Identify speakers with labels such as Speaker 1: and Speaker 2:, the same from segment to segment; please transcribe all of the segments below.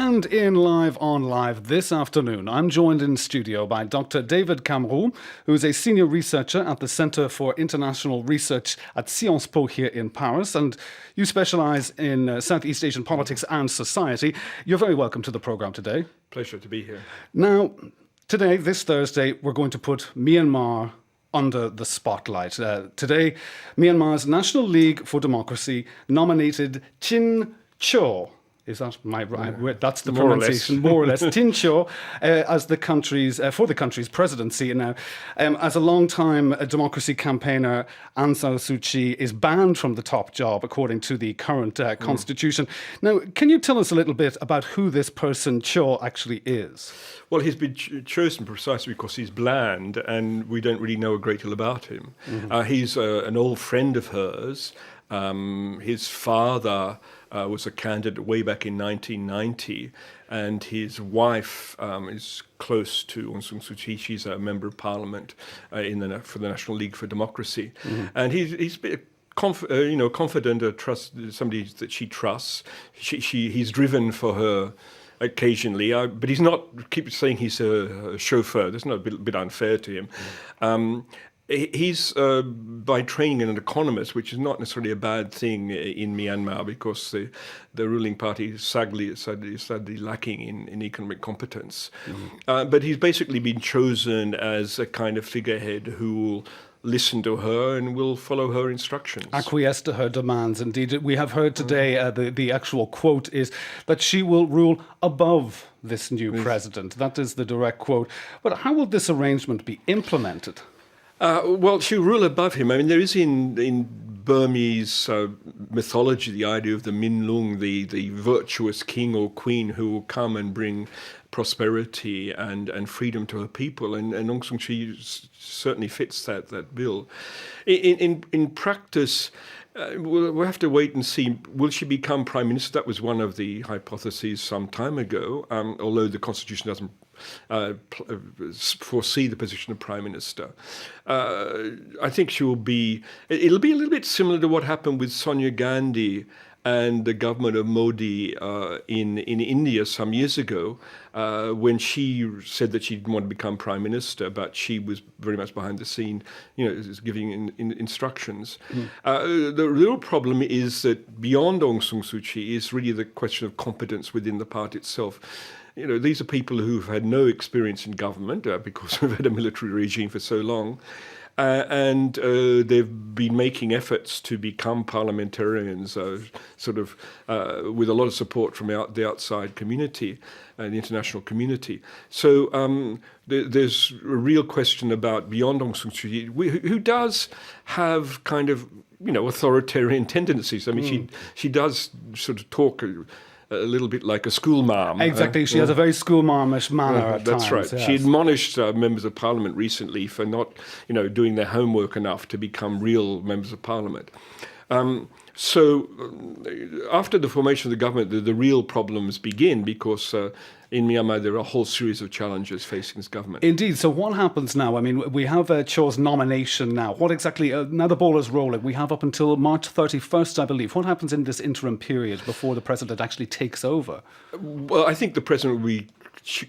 Speaker 1: And in Live on Live this afternoon, I'm joined in studio by Dr David Camroux, who is a senior researcher at the Centre for International Research at Sciences Po here in Paris. And you specialise in Southeast Asian politics and society. You're very welcome to the programme today.
Speaker 2: Pleasure to be here.
Speaker 1: Now, today, this Thursday, we're going to put Myanmar under the spotlight. Today, Myanmar's National League for Democracy nominated Htin Kyaw. Is that my right? Yeah. That's the pronunciation, more or less. Htin Kyaw as the country's for the country's presidency. Now, as a long-time democracy campaigner, Aung San Suu Kyi is banned from the top job according to the current constitution. Now, can you tell us a little bit about who this person Kyaw actually is?
Speaker 2: Well, he's been chosen precisely because he's bland, and we don't really know a great deal about him. Mm-hmm. He's an old friend of hers. His father was a candidate way back in 1990, and his wife is close to Aung San Suu Kyi. She's a member of parliament for the National League for Democracy, mm-hmm. and he's confident, somebody that she trusts. He's driven for her occasionally, but he's not. Keep saying he's a chauffeur. That's not a bit unfair to him. Mm-hmm. He's by training an economist, which is not necessarily a bad thing in Myanmar because the ruling party is sadly lacking in economic competence. Mm-hmm. But he's basically been chosen as a kind of figurehead who will listen to her and will follow her instructions.
Speaker 1: Acquiesce to her demands, indeed. We have heard today, the actual quote is that she will rule above this new president. That is the direct quote. But how will this arrangement be implemented?
Speaker 2: Well, she'll rule above him. I mean, there is in Burmese mythology the idea of the Minlung, the virtuous king or queen who will come and bring prosperity and freedom to her people, and Aung San Suu Kyi certainly fits that bill. In practice, we'll have to wait and see. Will she become prime minister? That was one of the hypotheses some time ago, although the constitution doesn't foresee the position of prime minister. I think it'll be a little bit similar to what happened with Sonia Gandhi and the government of Modi in India some years ago, when she said that she didn't want to become prime minister, but she was very much behind the scene, giving instructions. Mm. The real problem is that beyond Aung San Suu Kyi is really the question of competence within the party itself. These are people who've had no experience in government because we've had a military regime for so long. And they've been making efforts to become parliamentarians, with a lot of support from the outside community and the international community. So there's a real question about beyond Aung San Suu Kyi, who does have kind of authoritarian tendencies. I mean, she does sort of talk a little bit like a school mom.
Speaker 1: Exactly, she has a very school momish manner at times.
Speaker 2: That's right. Yes. She admonished members of parliament recently for not, doing their homework enough to become real members of parliament. So after the formation of the government, the real problems begin because in Myanmar there are a whole series of challenges facing this government.
Speaker 1: Indeed. So what happens now? I mean, we have Kyaw nomination now. What exactly, now the ball is rolling, we have up until March 31st, I believe. What happens in this interim period before the president actually takes over?
Speaker 2: Well, I think the president will be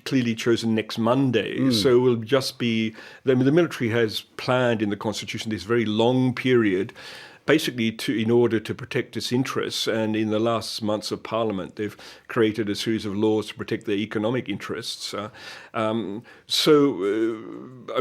Speaker 2: clearly chosen next Monday. So it will just be, the military has planned in the constitution this very long period basically in order to protect its interests. And in the last months of Parliament, they've created a series of laws to protect their economic interests. The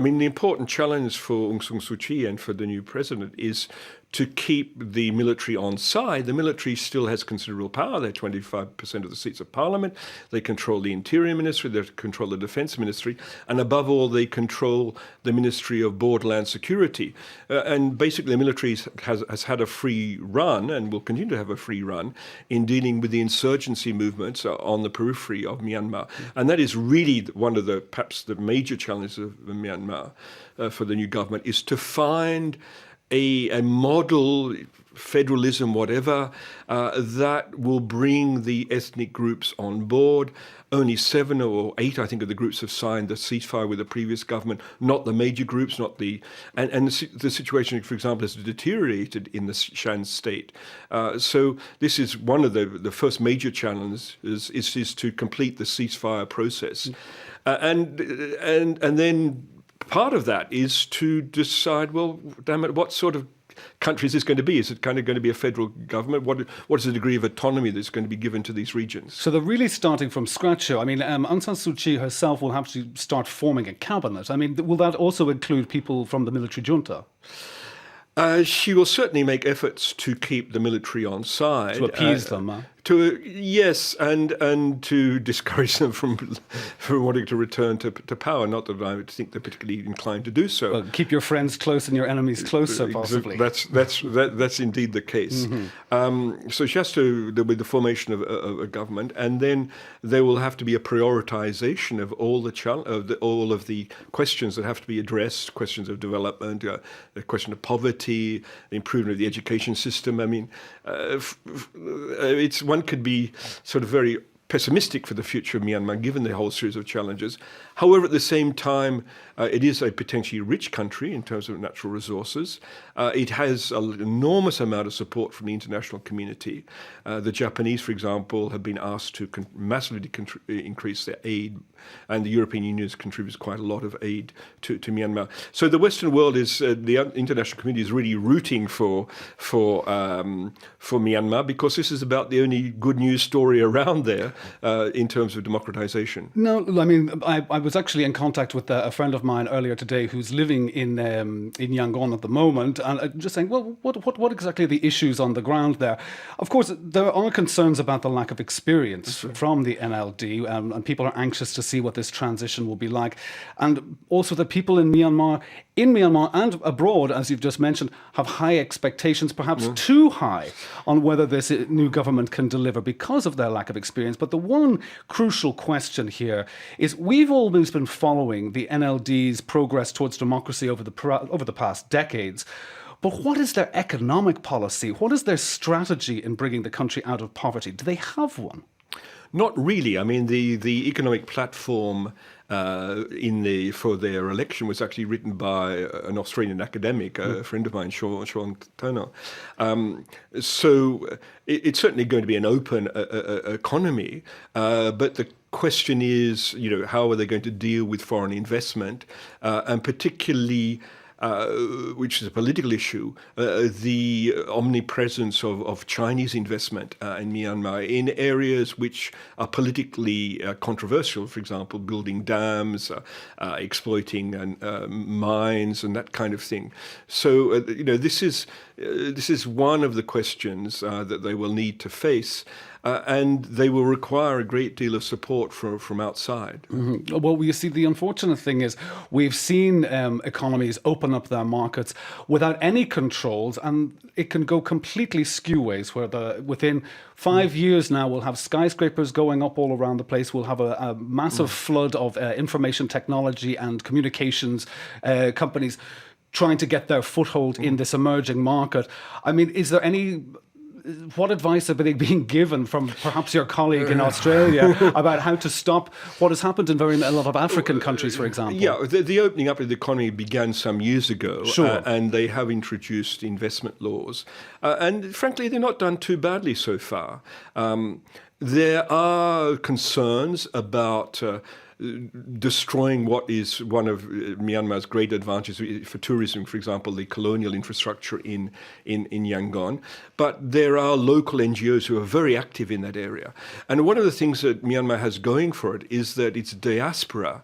Speaker 2: important challenge for Aung San Suu Kyi and for the new president is to keep the military on side. The military still has considerable power. They're 25% of the seats of parliament. They control the interior ministry. They control the defense ministry. And above all, they control the Ministry of Borderland Security. And basically, the military has had a free run and will continue to have a free run in dealing with the insurgency movements on the periphery of Myanmar. And that is really one of perhaps the major challenges of Myanmar for the new government, is to find a model federalism, whatever, that will bring the ethnic groups on board. Only 7 or 8, I think, of the groups have signed the ceasefire with the previous government, not the major groups, not the... And the situation, for example, has deteriorated in the Shan state. So this is one of the first major challenges is to complete the ceasefire process. And then part of that is to decide, well, damn it, what sort of country is this going to be? Is it kind of going to be a federal government? What is the degree of autonomy that's going to be given to these regions?
Speaker 1: So they're really starting from scratch here. I mean, Aung San Suu Kyi herself will have to start forming a cabinet. I mean, will that also include people from the military junta?
Speaker 2: She will certainly make efforts to keep the military on side.
Speaker 1: To appease them,
Speaker 2: Yes, and to discourage them from wanting to return to power. Not that I would think they're particularly inclined to do so.
Speaker 1: Well, keep your friends close and your enemies closer, possibly.
Speaker 2: That's indeed the case.
Speaker 1: Mm-hmm.
Speaker 2: So she has to, there'll be the formation of a government, and then there will have to be a prioritization of all of the questions that have to be addressed: questions of development, the question of poverty, the improvement of the education system. I mean, one could be sort of very pessimistic for the future of Myanmar, given the whole series of challenges. However, at the same time, it is a potentially rich country in terms of natural resources. It has an enormous amount of support from the international community. The Japanese, for example, have been asked to massively increase their aid, and the European Union contributes quite a lot of aid to Myanmar. So the Western world is, the international community is really rooting for Myanmar, because this is about the only good news story around there in terms of democratization.
Speaker 1: No, I mean, I was actually in contact with a friend of mine earlier today who's living in Yangon at the moment, and just saying, well, what exactly are the issues on the ground there? Of course, there are concerns about the lack of experience from the NLD, and people are anxious to see what this transition will be like, and also the people in Myanmar and abroad, as you've just mentioned, have high expectations, perhaps too high, on whether this new government can deliver because of their lack of experience. But the one crucial question here is, we've always been following the NLD's progress towards democracy over the past decades. But what is their economic policy? What is their strategy in bringing the country out of poverty? Do they have one?
Speaker 2: Not really. I mean, the economic platform for their election was actually written by an Australian academic, a friend of mine, Sean Turner. So it's certainly going to be an open economy, but the question is, how are they going to deal with foreign investment, and particularly, which is a political issue, the omnipresence of Chinese investment in Myanmar in areas which are politically controversial, for example, building dams, exploiting mines and that kind of thing. So, this is one of the questions that they will need to face. And they will require a great deal of support from outside.
Speaker 1: Mm-hmm. Well, you see, the unfortunate thing is we've seen economies open up their markets without any controls, and it can go completely skew ways, where within 5 years now we'll have skyscrapers going up all around the place. We'll have a massive flood of information technology and communications companies trying to get their foothold in this emerging market. I mean, is there what advice are they being given from perhaps your colleague in Australia about how to stop what has happened in a lot of African countries, for example?
Speaker 2: Yeah, the opening up of the economy began some years ago,
Speaker 1: sure.
Speaker 2: And they have introduced investment laws. And frankly, they're not done too badly so far. There are concerns about destroying what is one of Myanmar's great advantages for tourism, for example, the colonial infrastructure in Yangon. But there are local NGOs who are very active in that area. And one of the things that Myanmar has going for it is that its diaspora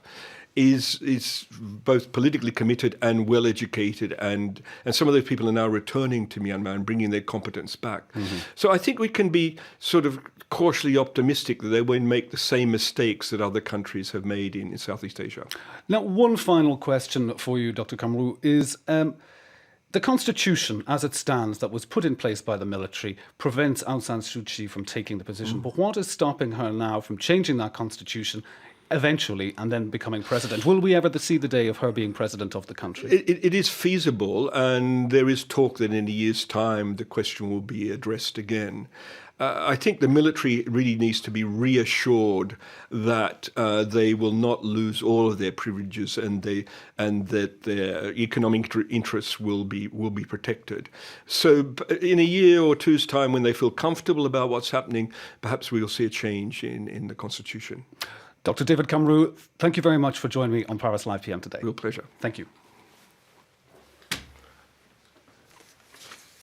Speaker 2: is both politically committed and well-educated, and some of those people are now returning to Myanmar and bringing their competence back. Mm-hmm. So I think we can be sort of cautiously optimistic that they won't make the same mistakes that other countries have made in Southeast Asia.
Speaker 1: Now, one final question for you, Dr. Camroux, is the Constitution, as it stands, that was put in place by the military, prevents Aung San Suu Kyi from taking the position. But what is stopping her now from changing that Constitution eventually and then becoming president. Will we ever see the day of her being president of the country?
Speaker 2: It is feasible, and there is talk that in a year's time the question will be addressed again. I think the military really needs to be reassured that they will not lose all of their privileges, and that their economic interests will be protected. So in a year or two's time, when they feel comfortable about what's happening, perhaps we'll see a change in the Constitution.
Speaker 1: Dr. David Camroux, thank you very much for joining me on Paris Live PM today.
Speaker 2: Real pleasure.
Speaker 1: Thank you.